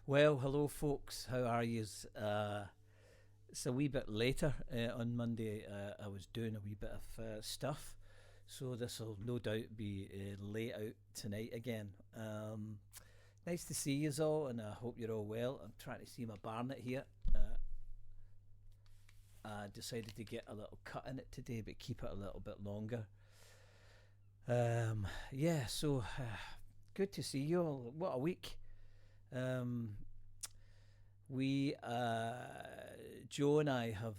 Well, hello, folks. How are yous? It's a wee bit later on Monday. I was doing a wee bit of stuff, so this will no doubt be late out tonight again. Nice to see yous all, and I hope you're all well. I'm trying to see my Barnet here. I decided to get a little cut in it today, but keep it a little bit longer. Yeah, so good to see you all. What a week. We, Joe and I have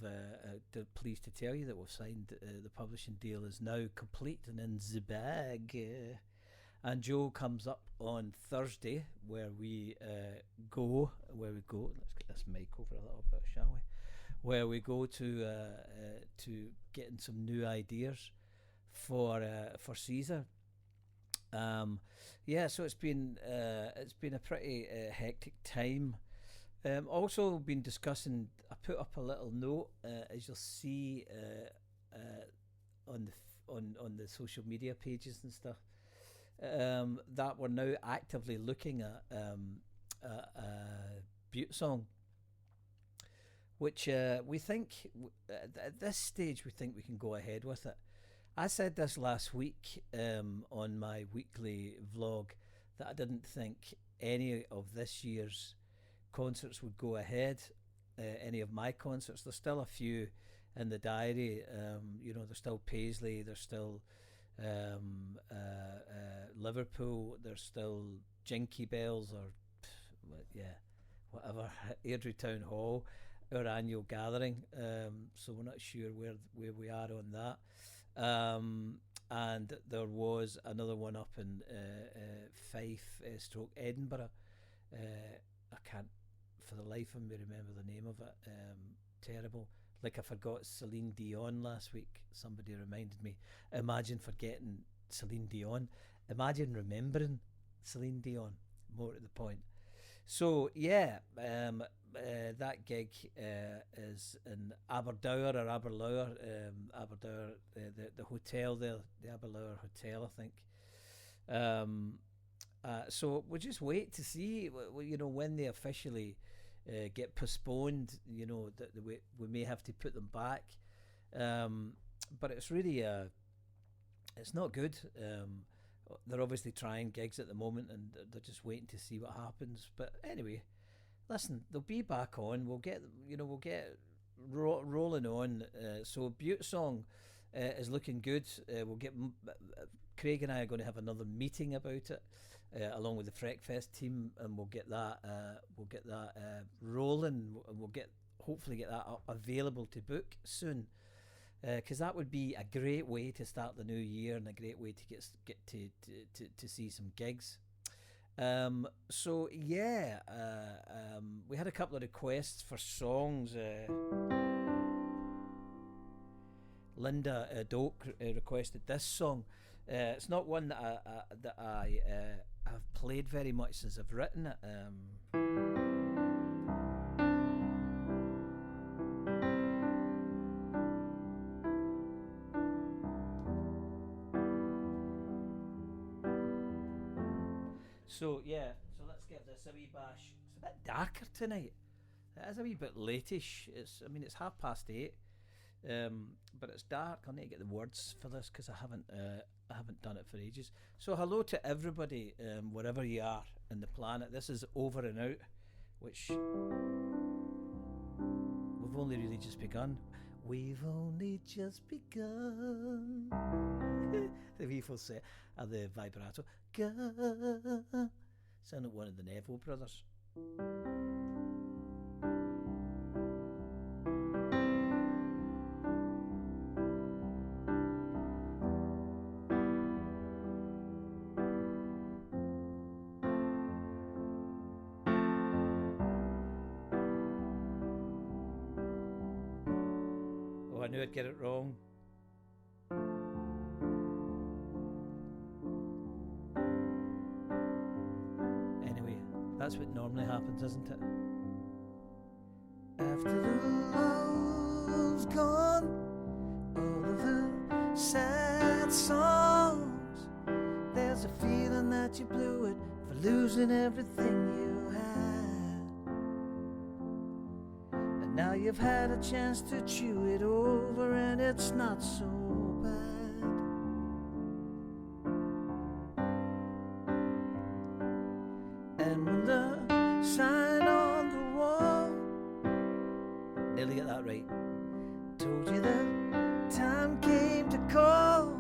pleased to tell you that we've signed the publishing deal is now complete and in the bag. And Joe comes up on Thursday, where we go. Let's get this mic over a little bit, shall we? Where we go to getting some new ideas for Caesar. Yeah, so it's been a pretty hectic time. Also been discussing. I put up a little note, as you'll see on the social media pages and stuff, that we're now actively looking at Butte Song, which we think at this stage we think we can go ahead with it. I said this last week on my weekly vlog that I didn't think any of this year's concerts would go ahead. Any of my concerts. There's still a few in the diary. There's still Paisley. There's still Liverpool. There's still Jinky Bells or whatever. Airdrie Town Hall, our annual gathering. So we're not sure where we are on that. And there was another one up in Fife, stroke Edinburgh. I can't for the life of me remember the name of it. Terrible. Like I forgot Celine Dion last week. Somebody reminded me. Imagine forgetting Celine Dion. Imagine remembering Celine Dion. More to the point. So yeah, that gig is in Aberdour or Aberlour. Aberdour, the hotel there, the Aberlour Hotel, I think. So we'll just wait to see, when they officially get postponed. That we may have to put them back. But it's really it's not good. They're obviously trying gigs at the moment, and they're just waiting to see what happens. But anyway, listen, they'll be back on. We'll get rolling on. So Butte Song is looking good. We'll get Craig and I are going to have another meeting about it, along with the Freckfest team, and we'll get that rolling, and we'll hopefully get that available to book soon. Because that would be a great way to start the new year and a great way to get to see some gigs. So yeah, we had a couple of requests for songs. Linda Doak requested this song. It's not one that I have played very much since I've written it. So yeah, so let's give this a wee bash. It's a bit darker tonight. It is a wee bit latish. It's 8:30, but it's dark. I need to get the words for this because I haven't done it for ages. So hello to everybody, wherever you are in the planet. This is Over and Out, which we've only really just begun. We've only just begun. The people say, the vibrato. Sound like one of the Neville brothers. Oh, I knew I'd get it wrong. That's what normally happens, isn't it? After the love's gone, all of the sad songs, there's a feeling that you blew it for losing everything you had. Now you've had a chance to chew it over and it's not so bad. And when the sign on the wall, nearly get that right, told you that time came to call,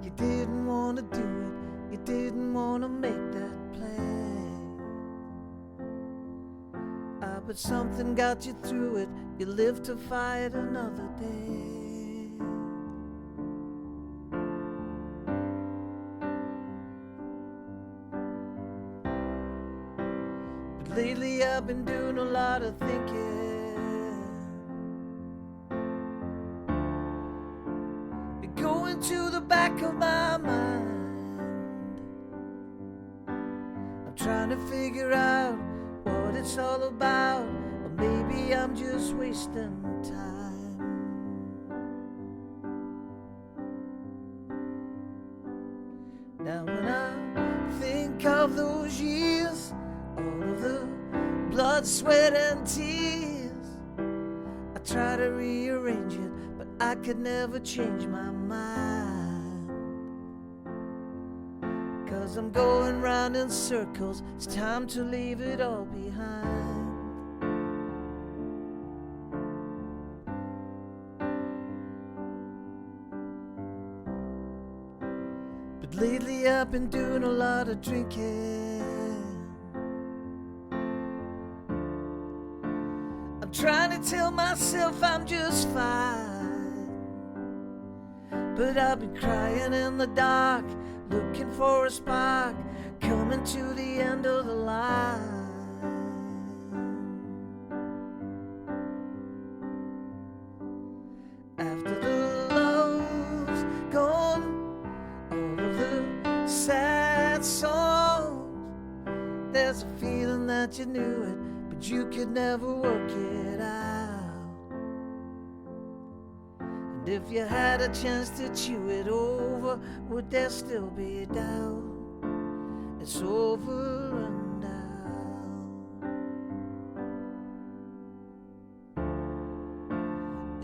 you didn't want to do it, you didn't want to make that play. But something got you through it, you lived to fight another day. But lately I've been doing a lot of thinking, been going to the back of my mind. I'm trying to figure out what it's all about, or maybe I'm just wasting time. Now when I think of those years, all of the blood, sweat and tears, I try to rearrange it, but I could never change my mind. 'Cause I'm going round in circles, it's time to leave it all behind. But lately I've been doing a lot of drinking. I'm trying to tell myself I'm just fine, but I've been crying in the dark, looking for a spark, coming to the end of the line. After the love's gone, all of the sad songs, there's a feeling that you knew it, but you could never work it out. And if you had a chance to chew it over, would there still be a doubt? It's over and out.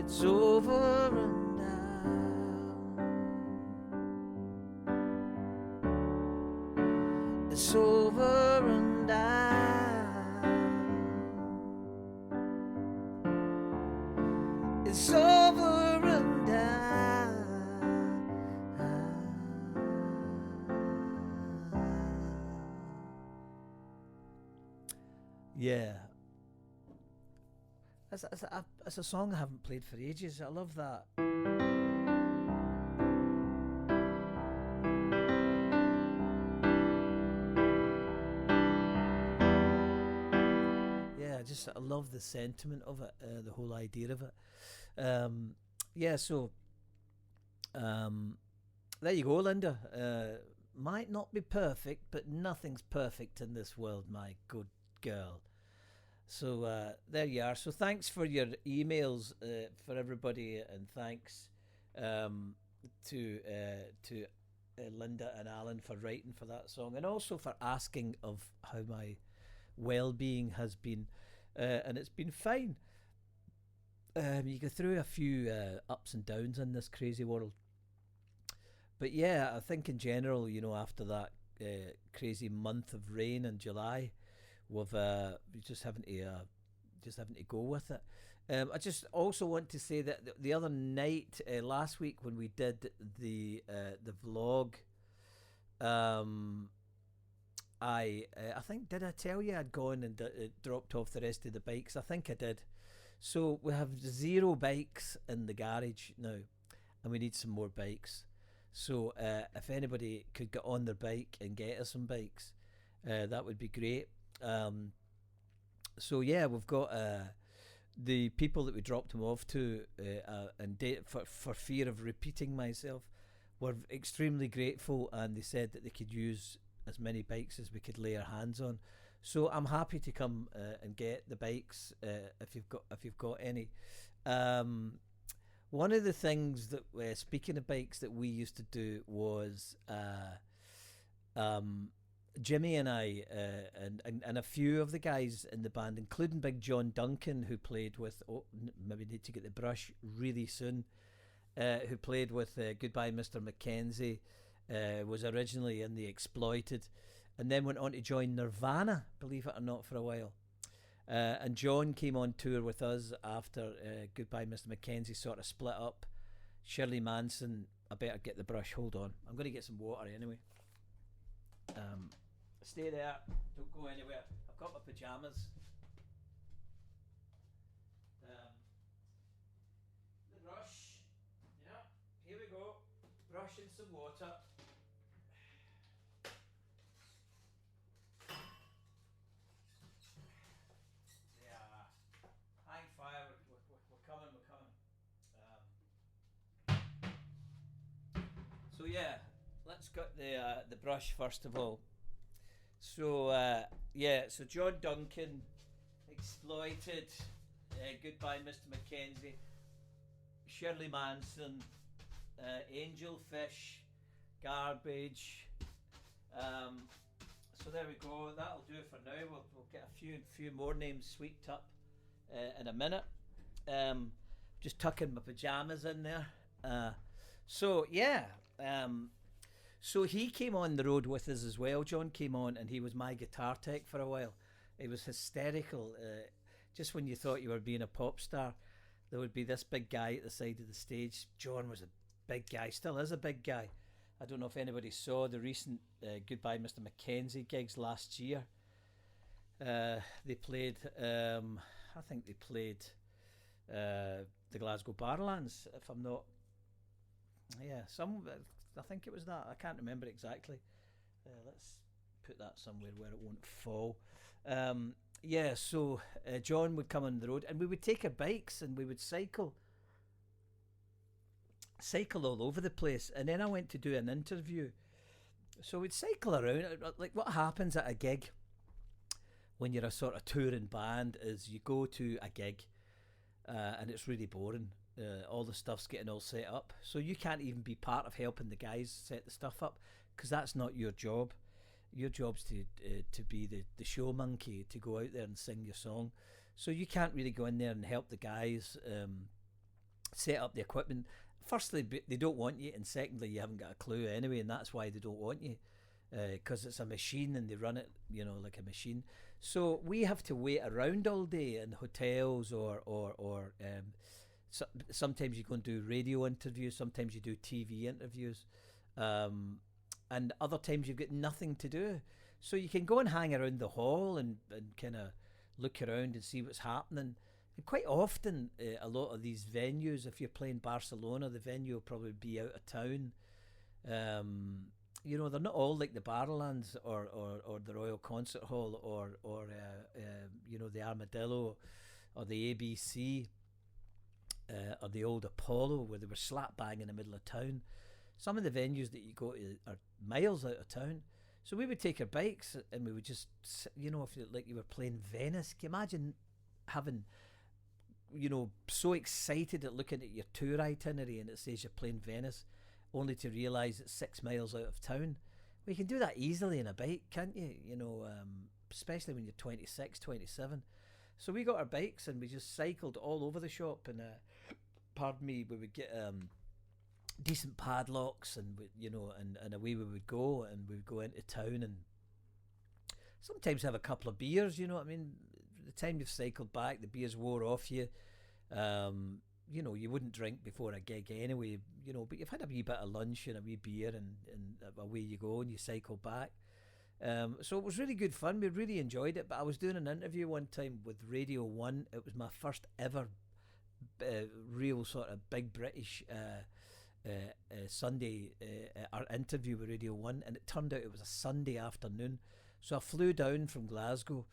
It's over and out. It's over and out. It's over and out. Yeah. That's a song I haven't played for ages. I love that. Yeah, I love the sentiment of it, the whole idea of it. Yeah, so there you go, Linda. Might not be perfect, but nothing's perfect in this world, my good girl. So there you are. So thanks for your emails, for everybody, and thanks to Linda and Alan for writing for that song, and also for asking of how my well-being has been, and it's been fine. You go through a few ups and downs in this crazy world, but yeah, I think in general, after that crazy month of rain in July, we're just having to go with it. I just also want to say that the other night, last week, when we did the vlog, I think, did I tell you I'd gone and dropped off the rest of the bikes? I think I did. So we have 0 bikes in the garage now, and we need some more bikes. So if anybody could get on their bike and get us some bikes, that would be great. So yeah, we've got the people that we dropped them off to, and for fear of repeating myself, were extremely grateful, and they said that they could use as many bikes as we could lay our hands on. So I'm happy to come and get the bikes if you've got any. One of the things that, speaking of bikes, that we used to do was Jimmy and I, and a few of the guys in the band, including Big John Duncan, who played with, maybe need to get the brush really soon, who played with Goodbye Mr. Mackenzie, was originally in The Exploited, and then went on to join Nirvana, believe it or not, for a while. And John came on tour with us after Goodbye Mr. Mackenzie sort of split up. Shirley Manson, I better get the brush, hold on. I'm going to get some water anyway. Stay there, don't go anywhere. I've got my pyjamas. The brush, yeah, here we go. Brush and some water. Yeah, hang fire, we're coming, So yeah, let's get the brush first of all. So so John Duncan, Exploited, Goodbye Mr. Mackenzie, Shirley Manson, Angel Fish, Garbage. So there we go. That'll do it for now. We'll get a few more names sweeped up in a minute. Just tucking my pajamas in there. So yeah. So he came on the road with us as well. John came on and he was my guitar tech for a while. It was hysterical. Just when you thought you were being a pop star, there would be this big guy at the side of the stage. John was a big guy, still is a big guy. I don't know if anybody saw the recent Goodbye Mr. Mackenzie gigs last year. They played, I think they played the Glasgow Barlands, if I'm not... Yeah, I think it was that. I can't remember exactly. Let's put that somewhere where it won't fall. So John would come on the road and we would take our bikes and we would cycle all over the place. And then I went to do an interview. So we'd cycle around. Like what happens at a gig when you're a sort of touring band is you go to a gig and it's really boring. All the stuff's getting all set up, so you can't even be part of helping the guys set the stuff up because that's not your job. Your job's to be the show monkey, to go out there and sing your song. So you can't really go in there and help the guys set up the equipment. Firstly, they don't want you, and secondly, you haven't got a clue anyway, and that's why they don't want you, because it's a machine and they run it, like a machine. So we have to wait around all day in hotels or so, sometimes you go and do radio interviews, sometimes you do TV interviews, and other times you've got nothing to do. So you can go and hang around the hall and kind of look around and see what's happening. And quite often, a lot of these venues, if you're playing Barcelona, the venue will probably be out of town. They're not all like the Barlands or the Royal Concert Hall or the Armadillo or the ABC. Or the old Apollo, where they were slap bang in the middle of town. Some of the venues that you go to are miles out of town. So we would take our bikes and we would just, if you were playing Venice. Can you imagine having, so excited at looking at your tour itinerary and it says you're playing Venice, only to realise it's 6 miles out of town? Well, you can do that easily in a bike, can't you? Especially when you're 26, 27. So we got our bikes and we just cycled all over the shop, and pardon me, we would get decent padlocks, and and away we would go, and we'd go into town and sometimes have a couple of beers. You know what I mean? The time you've cycled back, the beers wore off you. You wouldn't drink before a gig anyway. But you've had a wee bit of lunch and a wee beer, and away you go, and you cycle back. So it was really good fun. We really enjoyed it. But I was doing an interview one time with Radio 1. It was my first ever real sort of big British Sunday our interview with Radio 1, and it turned out it was a Sunday afternoon. So I flew down from Glasgow,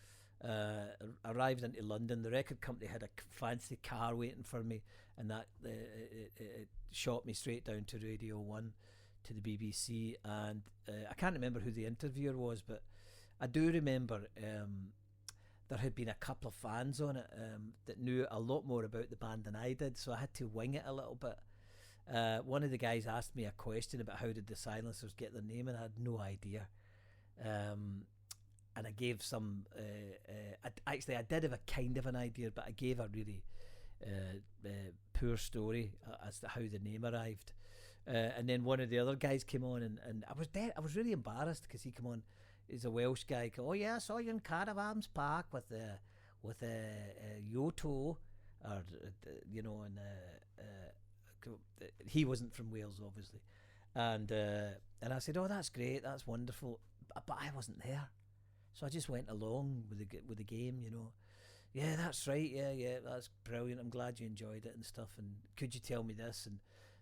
arrived into London. The record company had a fancy car waiting for me, and that it shot me straight down to Radio 1, to the BBC, and I can't remember who the interviewer was, but I do remember there had been a couple of fans on it that knew a lot more about the band than I did, so I had to wing it a little bit. One of the guys asked me a question about how did the Silencers get their name, and I had no idea. And I gave some. I did have a kind of an idea, but I gave a really poor story as to how the name arrived. And then one of the other guys came on, and I was really embarrassed because he came on. He's a Welsh guy. Oh yeah, I saw you in Caravans Park with Yoto, or he wasn't from Wales, obviously, and I said, oh, that's great, that's wonderful, but I wasn't there, so I just went along with the game, Yeah, that's right. Yeah, that's brilliant. I'm glad you enjoyed it and stuff. And could you tell me this? And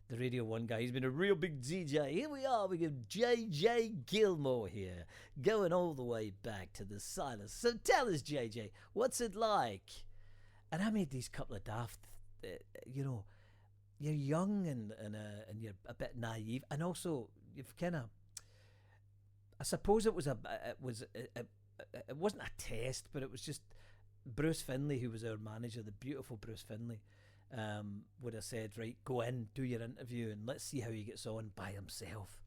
the Radio 1 guy, he's been a real big DJ. Here we are, we have JJ Gilmore here, going all the way back to the Silas. So tell us, JJ, what's it like? And I made these couple of daft, you're young and you're a bit naive, and also you've kind of, I suppose it wasn't a test, but it was just Bruce Finlay, who was our manager, the beautiful Bruce Finlay, would have said, right, go in, do your interview, and let's see how he gets on by himself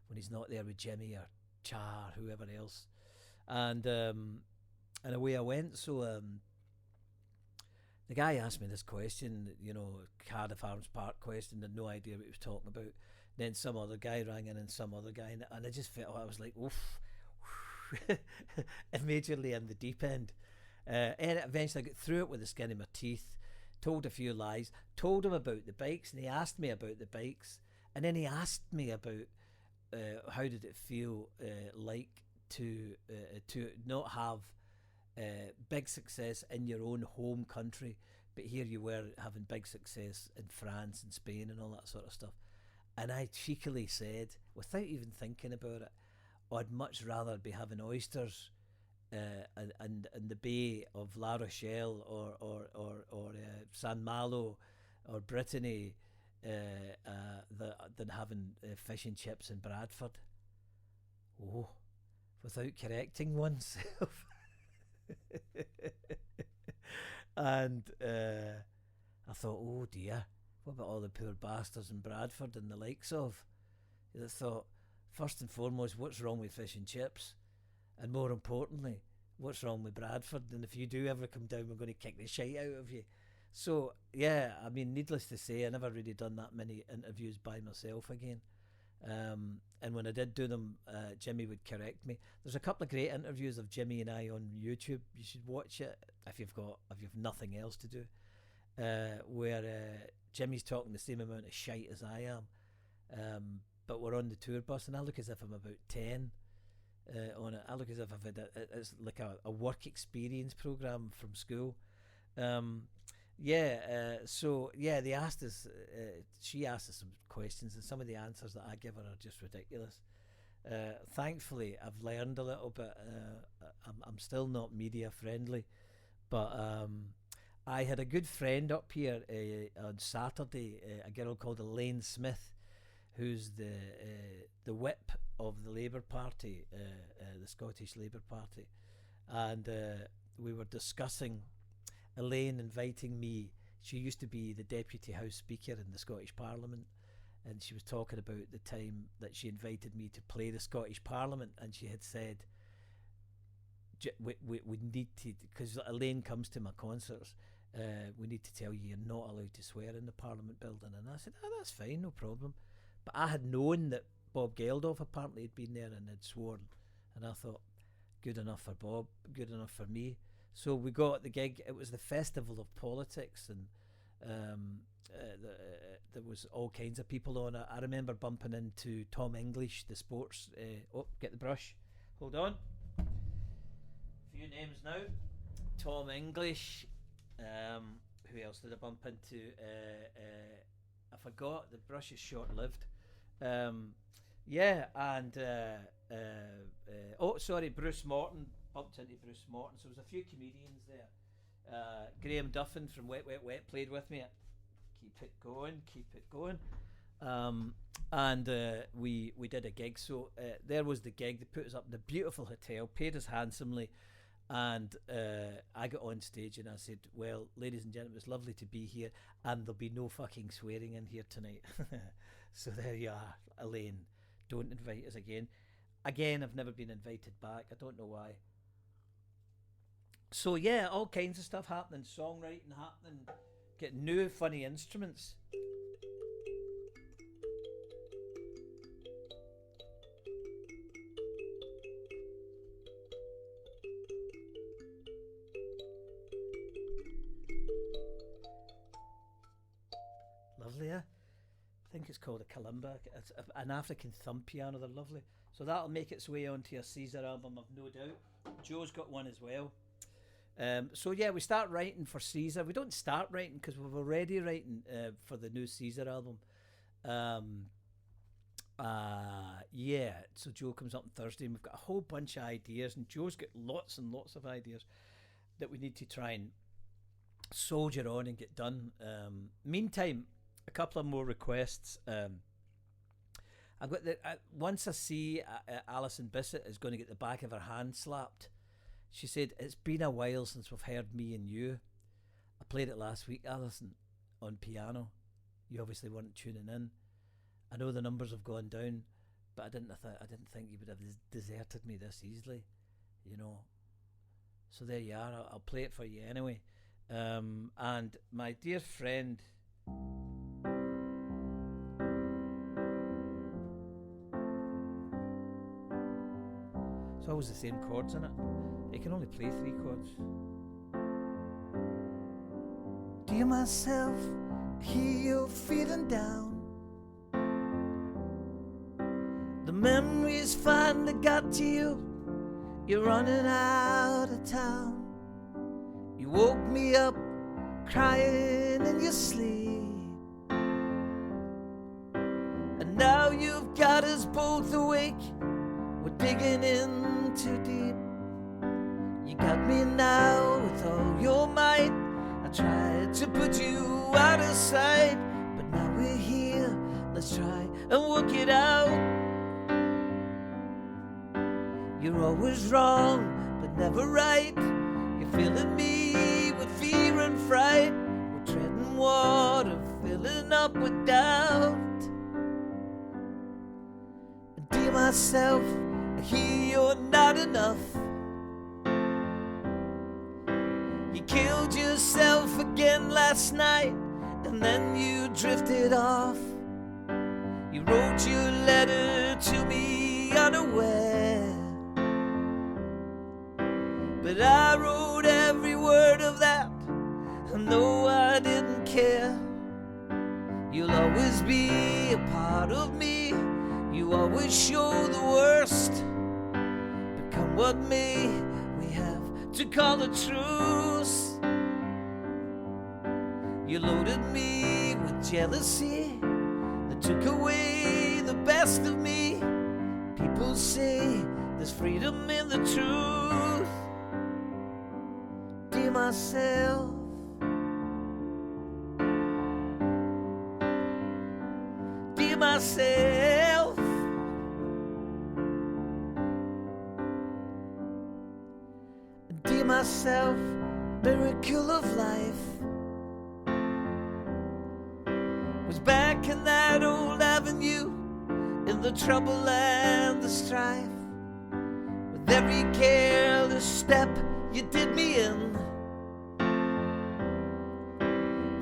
when he's not there with Jimmy or Cha or whoever else. And away I went. So the guy asked me this question, Cardiff Arms Park question, had no idea what he was talking about. Then some other guy rang in, and some other guy, and I just felt, I was like, oof, immediately in the deep end. And eventually I got through it with the skin of my teeth, told a few lies, told him about the bikes, and he asked me about the bikes, and then he asked me about how did it feel like to not have big success in your own home country, but here you were having big success in France and Spain and all that sort of stuff. And I cheekily said, without even thinking about it, I'd much rather be having oysters and the bay of La Rochelle or San Malo or Brittany than having fish and chips in Bradford. Oh, without correcting oneself. And I thought, oh dear, what about all the poor bastards in Bradford and the likes of? I thought, first and foremost, what's wrong with fish and chips? And more importantly, what's wrong with Bradford? And if you do ever come down, we're going to kick the shite out of you. So, yeah, I mean, needless to say, I never really done that many interviews by myself again. And when I did do them, Jimmy would correct me. There's a couple of great interviews of Jimmy and I on YouTube. You should watch it if you've nothing else to do. Where Jimmy's talking the same amount of shite as I am. But we're on the tour bus, and I look as if I'm about 10 on it. I look as if I've had it's like a work experience program from school. So they asked us, she asked us some questions, and some of the answers that I give her are just ridiculous. Thankfully, I've learned a little bit. I'm still not media friendly, but I had a good friend up here on Saturday, a girl called Elaine Smith, who's the whip of the Labour Party, the Scottish Labour Party, and we were discussing Elaine inviting me. She used to be the Deputy House Speaker in the Scottish Parliament, and she was talking about the time that she invited me to play the Scottish Parliament, and she had said, we need to, because Elaine comes to my concerts, we need to tell you you're not allowed to swear in the Parliament building. And I said, that's fine, no problem. But I had known that Bob Geldof apparently had been there and had sworn, and I thought, good enough for Bob, good enough for me. So we got the gig. It was the Festival of Politics, and there was all kinds of people on it. I remember bumping into Tom English, the sports. Get the brush. Hold on. Few names now. Tom English. Who else did I bump into? I forgot. The brush is short-lived. Bruce Morton. Bumped into Bruce Morton. So there was a few comedians there. Graham Duffin from Wet Wet Wet played with me. Keep it going. We did a gig. So there was the gig. They put us up in a beautiful hotel, paid us handsomely, and I got on stage and I said, well, ladies and gentlemen, it's lovely to be here, and there'll be no fucking swearing in here tonight. So there you are, Elaine. Don't invite us again. Again, I've never been invited back. I don't know why. So yeah, all kinds of stuff happening, songwriting happening, getting new funny instruments. Lovely, eh? I think it's called a kalimba. It's an African thumb piano. They're lovely. So that'll make its way onto a Caesar album, I've no doubt. Joe's got one as well. So yeah, we start writing for Caesar. We don't start writing because we're already writing for the new Caesar album. Yeah. So Joe comes up on Thursday, and we've got a whole bunch of ideas, and Joe's got lots and lots of ideas that we need to try and soldier on and get done. Meantime, a couple of more requests. I've got once I see Alison Bissett is going to get the back of her hand slapped. She said, it's been a while since we've heard Me and You. I played it last week, Alison, on piano. You obviously weren't tuning in. I know the numbers have gone down, but I didn't think you would have deserted me this easily, you know. So there you are. I'll play it for you anyway. And my dear friend... It's always the same chords in it. It can only play 3 chords. Dear myself, hear you feeling down. The memories finally got to you. You're running out of town. You woke me up crying in your sleep. And now you've got us both awake. We're digging in too deep. You got me now with all your might. I tried to put you out of sight, but now we're here. Let's try and work it out. You're always wrong, but never right. You're filling me with fear and fright. We're treading water, filling up with doubt. And dear myself, I hear you're not enough. You killed yourself again last night, and then you drifted off. You wrote your letter to me unaware, but I wrote every word of that, and no, I didn't care. You'll always be a part of me. You always show the worst, but come what may, we have to call a truce. You loaded me with jealousy that took away the best of me. People say there's freedom in the truth. Dear myself, dear myself, dear myself, miracle of life was back in that old avenue, in the trouble and the strife. With every careless step you did me in,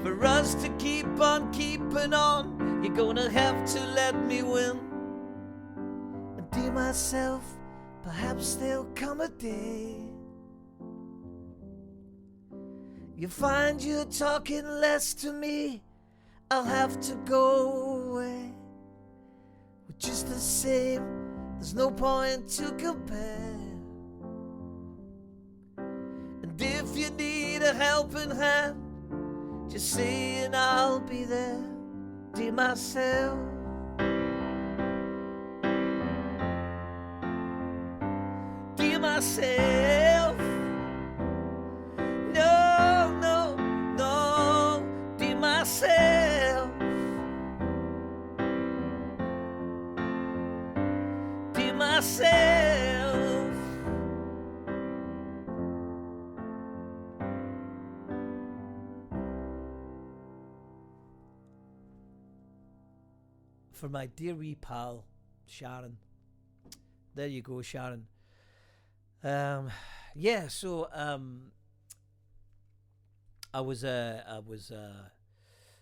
for us to keep on keeping on, you're gonna have to let me win. And dear myself, perhaps there'll come a day you find you're talking less to me. I'll have to go away. We're just the same, there's no point to compare. And if you need a helping hand, just say and I'll be there. Dear myself, dear myself, no, no, no, dear myself, dear myself. For my dear wee pal, Sharon, there you go, Sharon. Um, yeah, so I was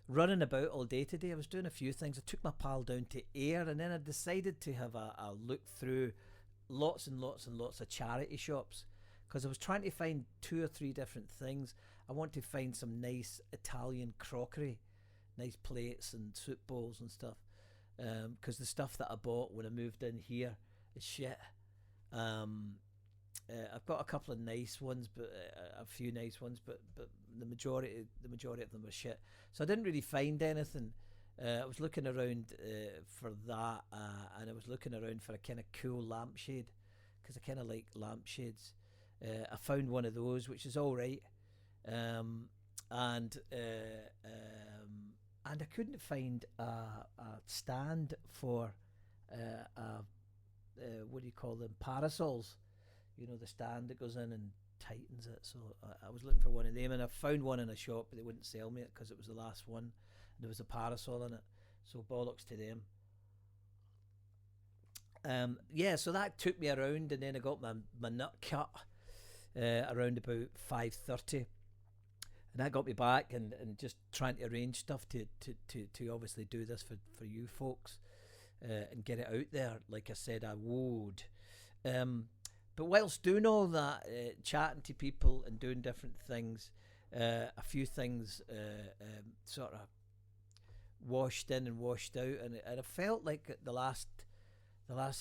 running about all day today. I was doing a few things. I took my pal down to Ayr, and then I decided to have a look through lots and lots and lots of charity shops because I was trying to find two or three different things. I want to find some nice Italian crockery, nice plates and soup bowls and stuff. Because the stuff that I bought when I moved in here is shit. Um, I've got a couple of nice ones, but a few nice ones, but the majority of them are shit. So I didn't really find anything. I was looking around for that, and I was looking around for a kind of cool lampshade because I kind of like lampshades. I found one of those, which is all right, um, and and I couldn't find a stand for what do you call them, parasols, you know, the stand that goes in and tightens it. So I was looking for one of them, and I found one in a shop, but they wouldn't sell me it because it was the last one, and there was a parasol in it. So bollocks to them. Yeah, so that took me around, and then I got my nut cut around about 5:30, and that got me back and just trying to arrange stuff to obviously do this for you folks and get it out there. Like I said, I would. But whilst doing all that, chatting to people and doing different things, a few things sort of washed in and washed out, and I felt like the last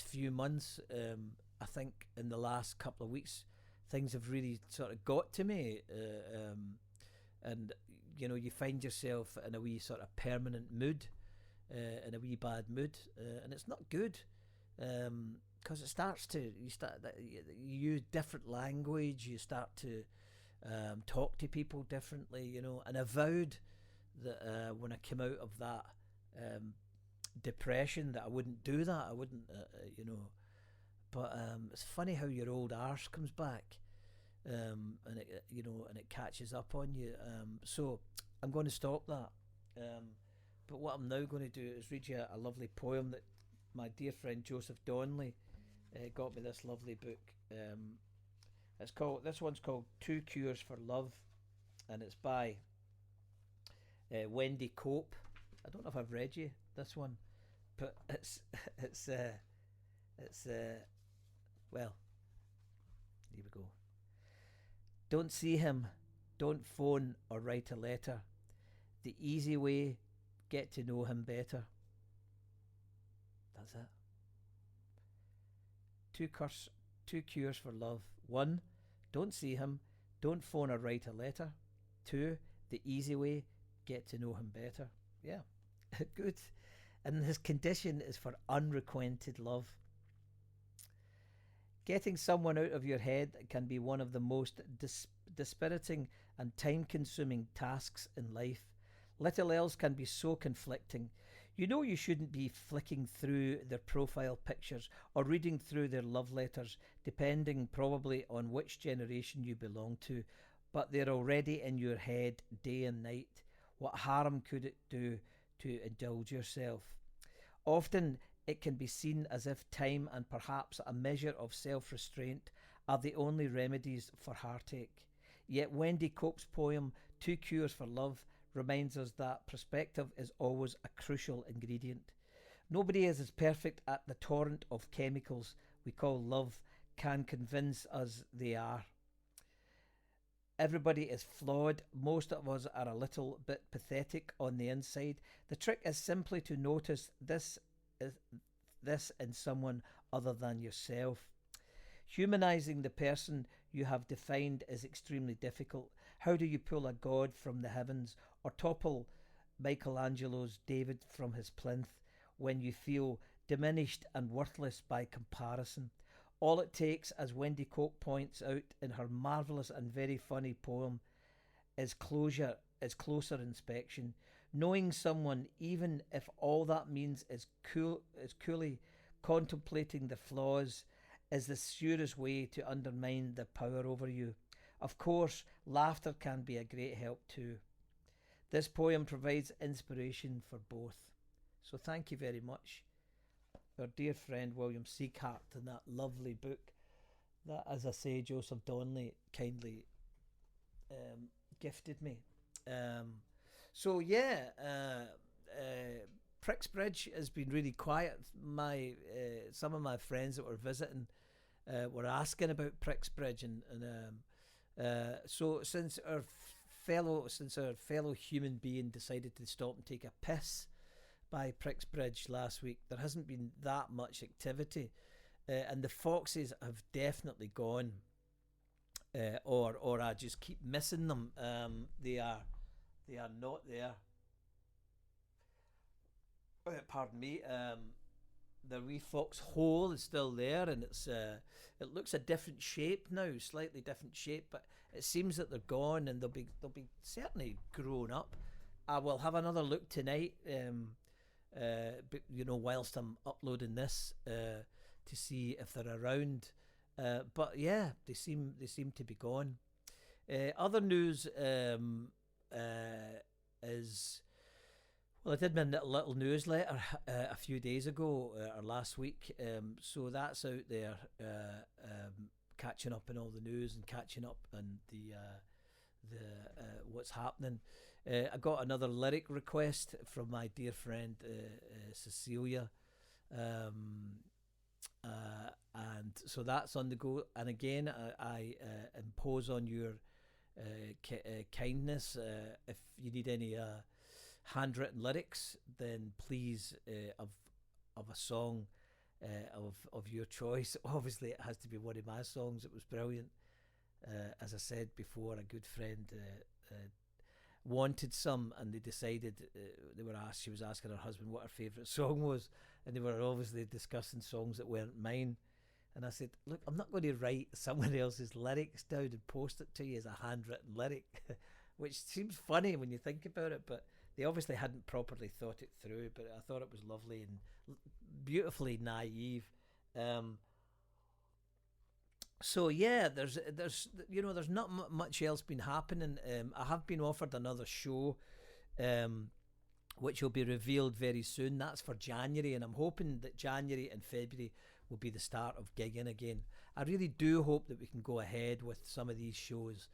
few months, I think in the last couple of weeks, things have really sort of got to me, and you know, you find yourself in a wee sort of permanent mood, in a wee bad mood, and it's not good. Because it starts to you use different language, you start to talk to people differently, you know. And I vowed that when I came out of that depression, that I wouldn't do that. I wouldn't, you know. But it's funny how your old arse comes back, and it, you know, and it catches up on you. So I'm going to stop that. But what I'm now going to do is read you a lovely poem that my dear friend Joseph Donnelly got me, this lovely book. This one's called Two Cures for Love, and it's by Wendy Cope. I don't know if I've read you this one, but it's it's well, here we go. Don't see him, don't phone or write a letter. The easy way, get to know him better. That's it. Two cures for love. 1, don't see him, don't phone or write a letter. 2, the easy way, get to know him better. Yeah, good. And his condition is for unrequited love. Getting someone out of your head can be one of the most dispiriting and time-consuming tasks in life. Little else can be so conflicting. You know you shouldn't be flicking through their profile pictures or reading through their love letters, depending probably on which generation you belong to, but they're already in your head day and night. What harm could it do to indulge yourself? Often it can be seen as if time and perhaps a measure of self-restraint are the only remedies for heartache. Yet Wendy Cope's poem, Two Cures for Love, reminds us that perspective is always a crucial ingredient. Nobody is as perfect at the torrent of chemicals we call love can convince us they are. Everybody is flawed. Most of us are a little bit pathetic on the inside. The trick is simply to notice this in someone other than yourself. Humanizing the person you have defined is extremely difficult. How do you pull a god from the heavens or topple Michelangelo's David from his plinth when you feel diminished and worthless by comparison? All it takes, as Wendy Cope points out in her marvellous and very funny poem, is closer inspection. Knowing someone, even if all that means is coolly contemplating the flaws, is the surest way to undermine the power over you. Of course, laughter can be a great help too. This poem provides inspiration for both. So thank you very much. our dear friend William Seacart in that lovely book that, as I say, Joseph Donnelly kindly gifted me. So yeah, Prixbridge has been really quiet. Some of my friends that were visiting were asking about Prixbridge, and so since our fellow human being decided to stop and take a piss by Prixbridge last week, there hasn't been that much activity, and the foxes have definitely gone, or I just keep missing them. They are not there. Pardon me. The wee fox hole is still there, and it looks a different shape now, slightly different shape, but it seems that they're gone, and they'll be certainly grown up. I will have another look tonight, but, whilst I'm uploading this, to see if they're around. But yeah, they seem to be gone. Other news is, well, I did my little newsletter a few days ago, or last week, so that's out there, catching up on all the news and catching up on the what's happening. I got another lyric request from my dear friend Cecilia, and so that's on the go. And again, I impose on your kindness. If you need any handwritten lyrics, then please, of a song of your choice. Obviously, it has to be one of my songs. It was brilliant. As I said before, a good friend wanted some, and they decided, she was asking her husband what her favourite song was, and they were obviously discussing songs that weren't mine. And I said, look, I'm not going to write someone else's lyrics down and post it to you as a handwritten lyric, which seems funny when you think about it, but they obviously hadn't properly thought it through. But I thought it was lovely and beautifully naive. So yeah, there's not much else been happening. I have been offered another show, which will be revealed very soon. That's for January, and I'm hoping that January and February will be the start of gigging again. I really do hope that we can go ahead with some of these shows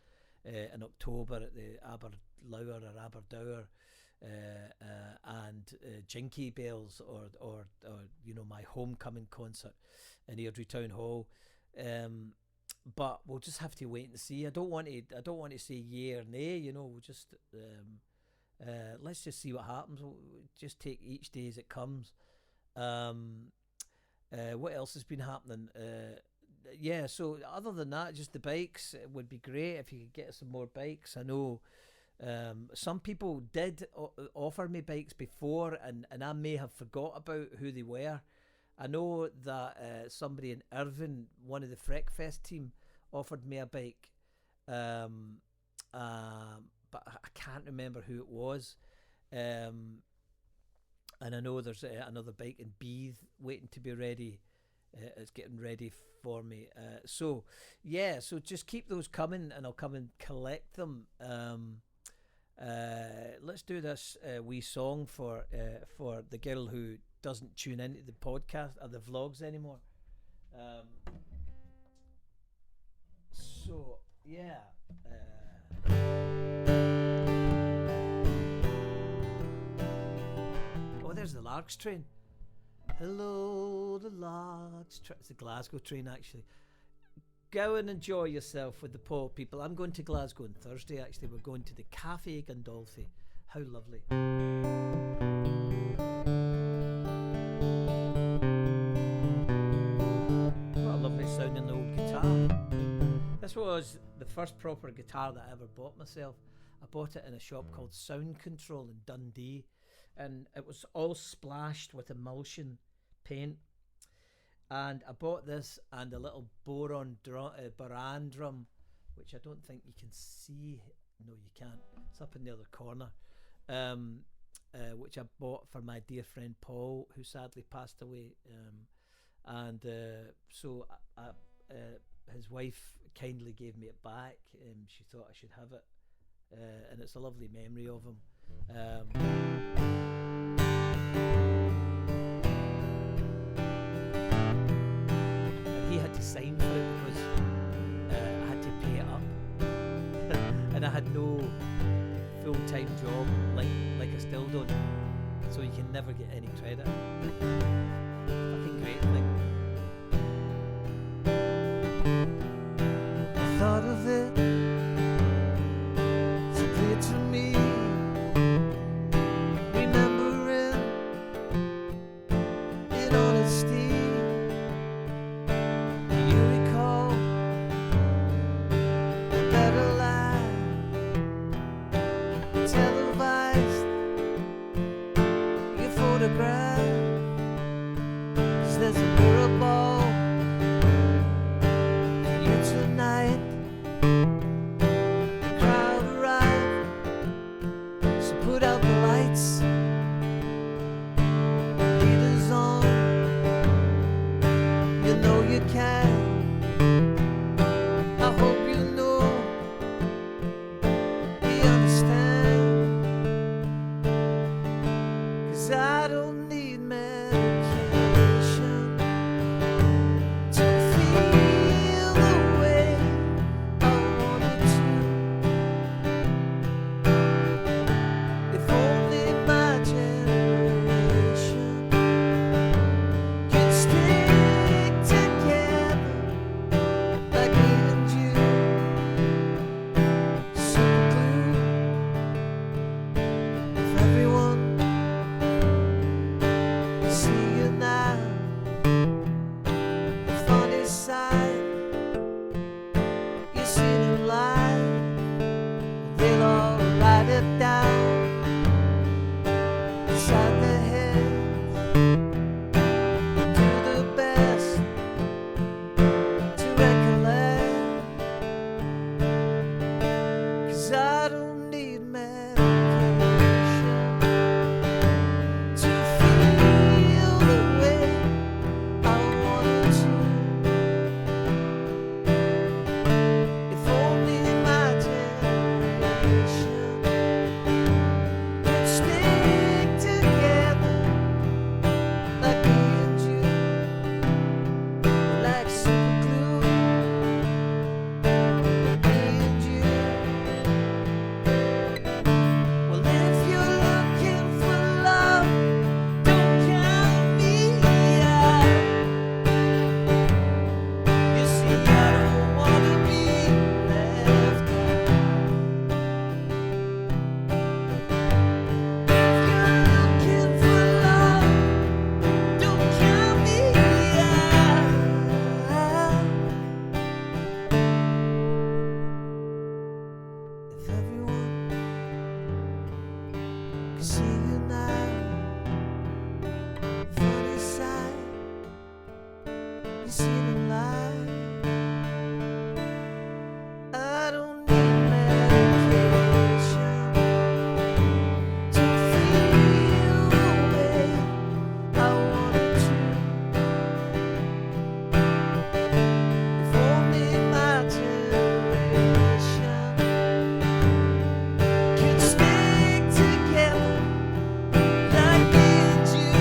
in October at the Aberlour or Aberdour and Jinky Bells, or my homecoming concert in Airdrie Town Hall. But we'll just have to wait and see. I don't want to say yay or nay. We'll just let's just see what happens. We'll just take each day as it comes. What else has been happening? Yeah, so other than that, just the bikes. It would be great if you could get some more bikes. I know some people did offer me bikes before, and I may have forgot about who they were. I know that somebody in Irvine, one of the Freckfest team, offered me a bike, but I can't remember who it was. And I know there's another bike in Beath waiting to be ready. It's getting ready for me. So just keep those coming, and I'll come and collect them. Let's do this wee song for the girl who doesn't tune into the podcast or the vlogs anymore. So yeah. Oh, there's the Larks train. Hello, the Larks train. It's the Glasgow train, actually. Go and enjoy yourself with the Paul people. I'm going to Glasgow on Thursday, actually. We're going to the Cafe Gandolfi. How lovely. What a lovely sounding old guitar. This was the first proper guitar that I ever bought myself. I bought it in a shop called Sound Control in Dundee, and it was all splashed with emulsion paint. And I bought this and a little Boran drum, which I don't think you can see. No, you can't. It's up in the other corner. Which I bought for my dear friend Paul, who sadly passed away. So his wife kindly gave me it back. She thought I should have it. And it's a lovely memory of him. to sign for it because I had to pay it up, and I had no full-time job like I still don't. So you can never get any credit. Fucking great thing. I thought of it so clear to me. Remembering in honesty. Do you recall a better life? Televised your photograph. 'Cause there's a mirror ball for you tonight. The crowd arrived, so put out the lights. Leaders on, you know you can. I hope you know, you understand. 'Cause I don't need medication to feel the way I wanted to. If only my generation could stick together like me and you. Super glue. If everyone could see you now, the funny side, you see them live, they'll all write it down inside their heads. Do the best to recollect. 'Cause I don't need medication to feel the way I wanted to. If only my generation could stick together like me and you. Like super glue, me and you. Well, if you're looking for love, don't count me out. You see, I don't wanna be left out. If you're looking for love, don't count me out. If everyone could see you now, funny side, you see them live. I don't need medication to feel the way I wanted to. If only my generation could stick together like me and you.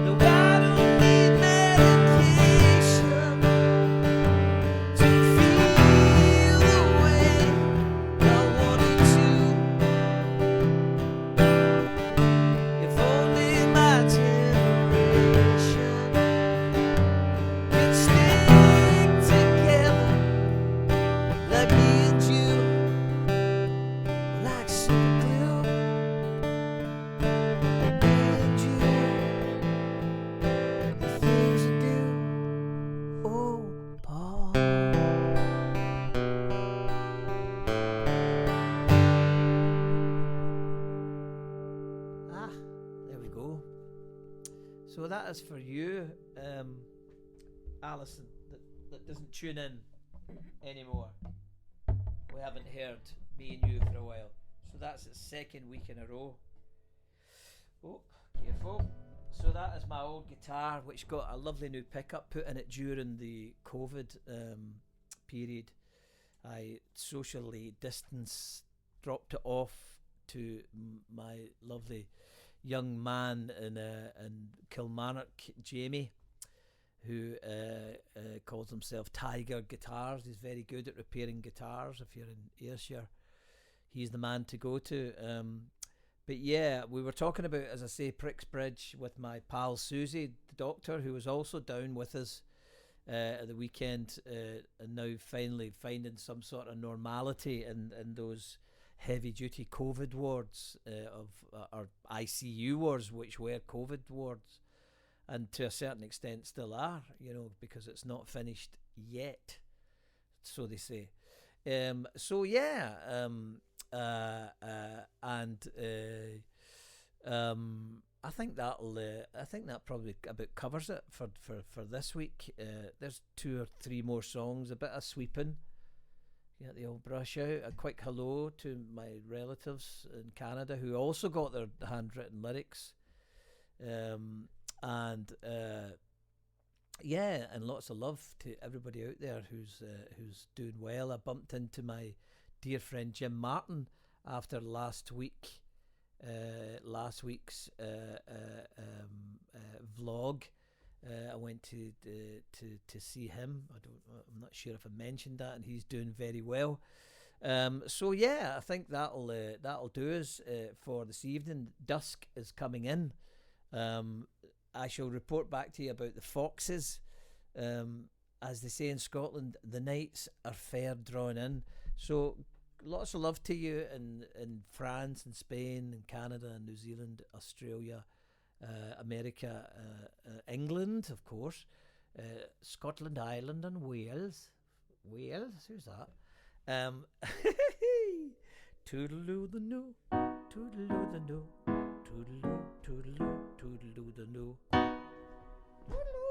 No, I don't need medication to feel the way I wanted to. If only my generation could stick together like me and you. Like super glue, me and you. The things you do, oh Paul. There we go. So that is for you, Alison, that doesn't tune in anymore. We haven't heard me and you for a while. So that's the second week in a row. Oh, careful. So that is my old guitar, which got a lovely new pickup put in it during the COVID period. I socially dropped it off to my lovely young man in Kilmarnock, Jamie, who calls himself Tiger Guitars. He's very good at repairing guitars. If you're in Ayrshire, he's the man to go to. But yeah, we were talking about, as I say, Prixbridge with my pal Susie, the doctor, who was also down with us at the weekend, and now finally finding some sort of normality in those heavy duty COVID wards or ICU wards, which were COVID wards, and to a certain extent still are, because it's not finished yet, so they say. So yeah, I think that probably about covers it for this week. There's 2 or 3 more songs, a bit of sweeping. Get the old brush out. A quick hello to my relatives in Canada who also got their handwritten lyrics, and lots of love to everybody out there who's doing well. I bumped into my dear friend Jim Martin after last week's vlog. I went to see him. I'm not sure if I mentioned that, and he's doing very well. So yeah, I think that'll do us for this evening. Dusk is coming in. I shall report back to you about the foxes. As they say in Scotland, the nights are fair drawing in. So lots of love to you in France and Spain and Canada and New Zealand, Australia, America, England, of course, Scotland, Ireland, and Wales. Wales? Who's that? Toodaloo the no, toodaloo the no, toodaloo, toodaloo, toodaloo the no. Toodaloo.